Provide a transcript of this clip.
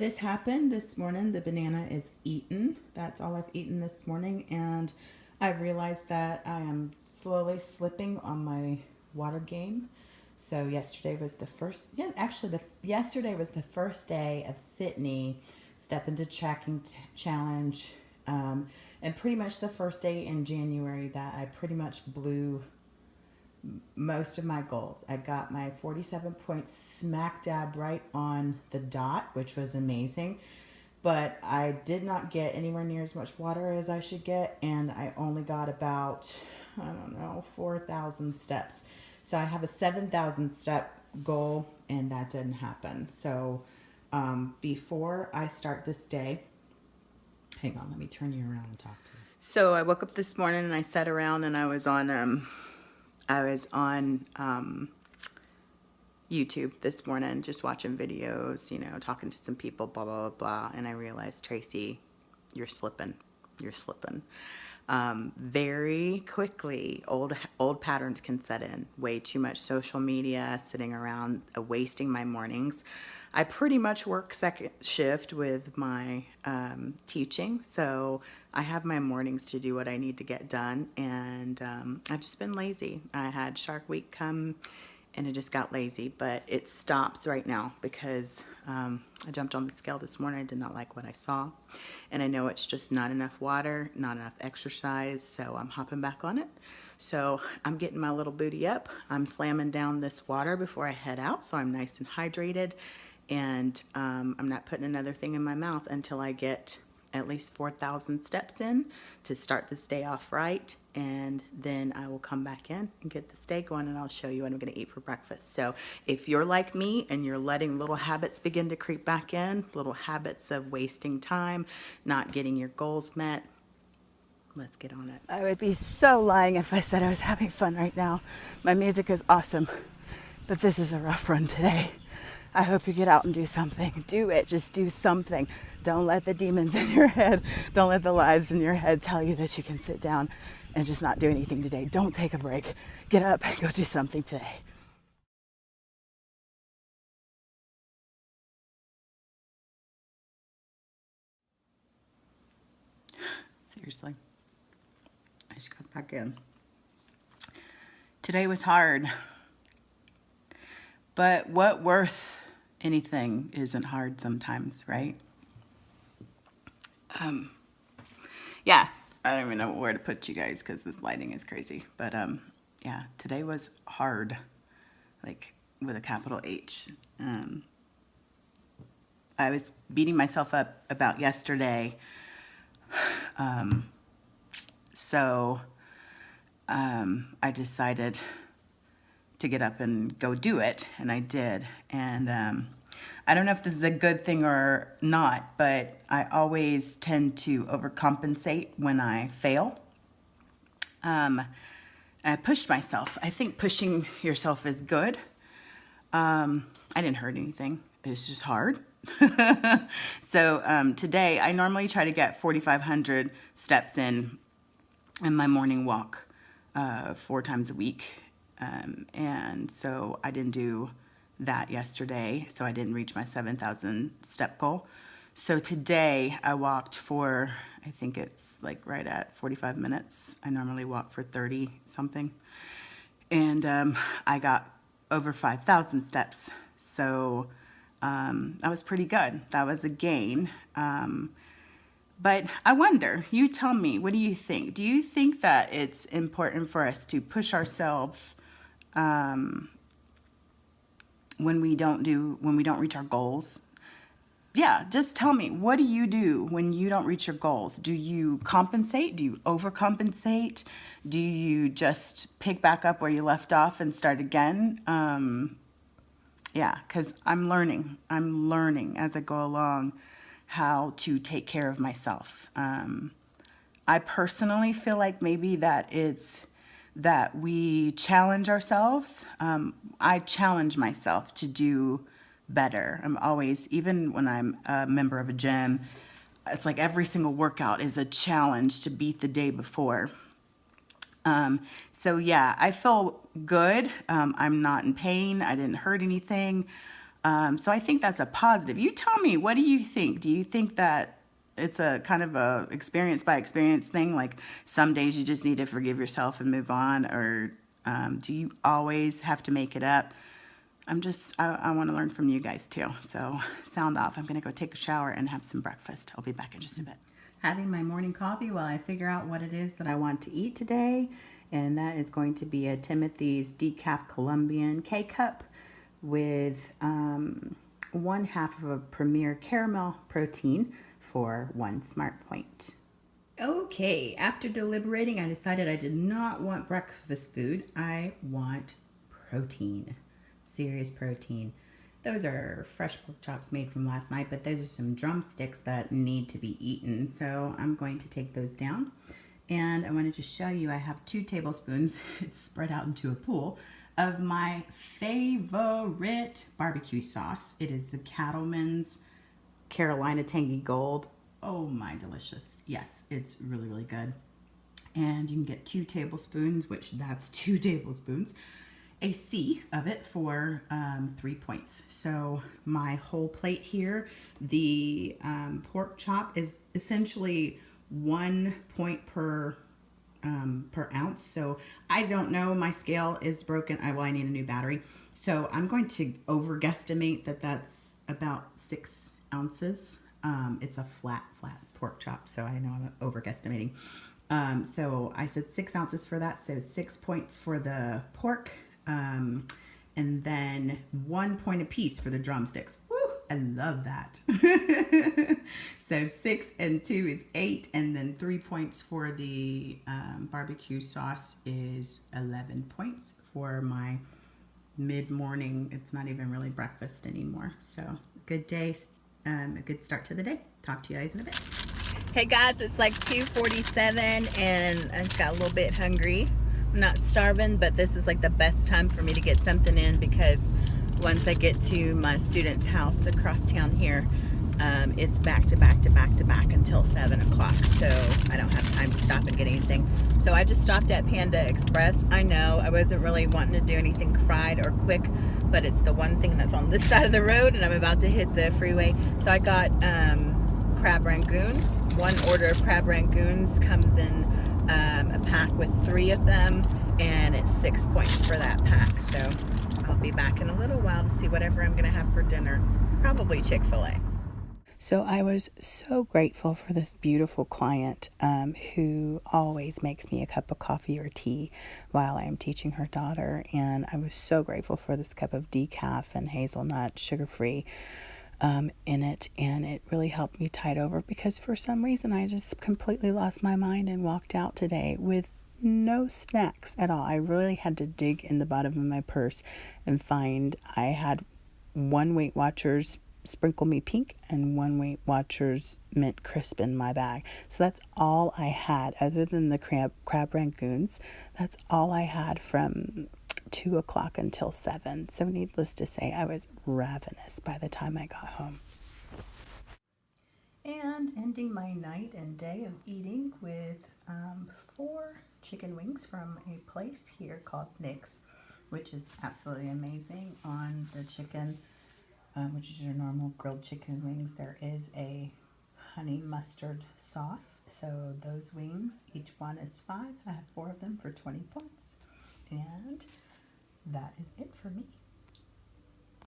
this happened this morning. The banana is eaten. That's all I've eaten this morning. And I realized that I am slowly slipping on my water game. So yesterday was the first, yeah, actually yesterday was the first day of Sydney Step into Tracking Challenge. And pretty much the first day in January that I pretty much blew most of my goals. I got my 47 points smack dab right on the dot, which was amazing. But I did not get anywhere near as much water as I should get, and I only got about, I don't know, 4,000 steps. So I have a 7,000 step goal, and that didn't happen. So before I start this day, hang on, let me turn you around and talk to you. So I woke up this morning and I sat around and I was on YouTube this morning, just watching videos, you know, talking to some people, blah, blah, blah, blah. And I realized, Tracy, you're slipping. You're slipping. Very quickly, old patterns can set in. Way too much social media, sitting around, wasting my mornings. I pretty much work second shift with my teaching, so I have my mornings to do what I need to get done, and I've just been lazy. I had Shark Week come, and I just got lazy, but it stops right now because I jumped on the scale this morning. I did not like what I saw, and I know it's just not enough water, not enough exercise, so I'm hopping back on it. So I'm getting my little booty up. I'm slamming down this water before I head out, so I'm nice and hydrated. And I'm not putting another thing in my mouth until I get at least 4,000 steps in to start this day off right. And then I will come back in and get this day going, and I'll show you what I'm going to eat for breakfast. So if you're like me and you're letting little habits begin to creep back in, little habits of wasting time, not getting your goals met, let's get on it. I would be so lying if I said I was having fun right now. My music is awesome, but this is a rough run today. I hope you get out and do something. Do it. Just do something. Don't let the demons in your head, don't let the lies in your head tell you that you can sit down and just not do anything today. Don't take a break. Get up and go do something today. Seriously. I just got back in. Today was hard. But what worth anything isn't hard sometimes, right? Yeah, I don't even know where to put you guys because this lighting is crazy. But yeah, today was hard, like with a capital H. I was beating myself up about yesterday. So I decided to get up and go do it, and I did. And I don't know if this is a good thing or not, but I always tend to overcompensate when I fail. I pushed myself. I think pushing yourself is good. I didn't hurt anything. It's just hard. So today, I normally try to get 4,500 steps in my morning walk 4 times a week. And so I didn't do that yesterday, so I didn't reach my 7,000 step goal. So today I walked for, I think it's like right at 45 minutes. I normally walk for 30 something. And I got over 5,000 steps. So that was pretty good. That was a gain. But I wonder, you tell me, what do you think? Do you think that it's important for us to push ourselves when we don't reach our goals? Yeah, just tell me, what do you do when you don't reach your goals? Do you compensate? Do you overcompensate? Do you just pick back up where you left off and start again? Yeah, because I'm learning as I go along how to take care of myself. I personally feel like maybe that it's that we challenge ourselves. I challenge myself to do better. I'm always, even when I'm a member of a gym, it's like every single workout is a challenge to beat the day before. So yeah, I feel good. I'm not in pain. I didn't hurt anything. So I think that's a positive. You tell me, what do you think? Do you think that it's a kind of a experience by experience thing? Like some days you just need to forgive yourself and move on, or do you always have to make it up? I want to learn from you guys too. So sound off. I'm going to go take a shower and have some breakfast. I'll be back in just a bit. Having my morning coffee while I figure out what it is that I want to eat today. And that is going to be a Timothy's Decaf Colombian K-Cup with 1/2 of a Premier Caramel Protein for 1 Smart Point. Okay, after deliberating, I decided I did not want breakfast food. I want protein. Serious protein. Those are fresh pork chops made from last night, but those are some drumsticks that need to be eaten. So I'm going to take those down. And I wanted to show you, I have 2 tablespoons, it's spread out into a pool, of my favorite barbecue sauce. It is the Cattleman's Carolina Tangy Gold. Oh my, delicious. Yes, it's really, really good. And you can get 2 tablespoons, which that's 2 tablespoons. A C of it for 3 points. So my whole plate here, the pork chop is essentially 1 point per ounce. So I don't know, my scale is broken. I need a new battery. So I'm going to over guesstimate that that's about 6 ounces. It's a flat pork chop, so I know I'm over guesstimating. So I said 6 ounces for that, so 6 points for the pork. And then 1 point apiece for the drumsticks. Woo! I love that. So 6 and 2 is 8, and then 3 points for the barbecue sauce is 11 points for my mid-morning. It's not even really breakfast anymore. So good day, a good start to the day. Talk to you guys in a bit. Hey guys, it's like 2:47 and I just got a little bit hungry. I'm not starving, but this is like the best time for me to get something in because once I get to my student's house across town here, it's back to back until 7 o'clock, so I don't have time to stop and get anything. So I just stopped at Panda Express. I know I wasn't really wanting to do anything fried or quick, but it's the one thing that's on this side of the road and I'm about to hit the freeway. So I got crab rangoons. 1 order of crab rangoons comes in a pack with 3 of them, and it's 6 points for that pack. So I'll be back in a little while to see whatever I'm gonna have for dinner, probably Chick-fil-A. So I was so grateful for this beautiful client who always makes me a cup of coffee or tea while I am teaching her daughter, and I was so grateful for this cup of decaf and hazelnut, sugar-free in it, and it really helped me tide over because for some reason I just completely lost my mind and walked out today with no snacks at all. I really had to dig in the bottom of my purse and find I had 1 Weight Watchers Sprinkle Me Pink and 1 Weight Watchers Mint Crisp in my bag. So that's all I had other than the crab rangoons. That's all I had from 2 o'clock until 7. So needless to say, I was ravenous by the time I got home. And ending my night and day of eating with 4 chicken wings from a place here called Nick's, which is absolutely amazing. On the chicken, which is your normal grilled chicken wings, there is a honey mustard sauce. So those wings, each one is 5. I have 4 of them for 20 points. And that is it for me.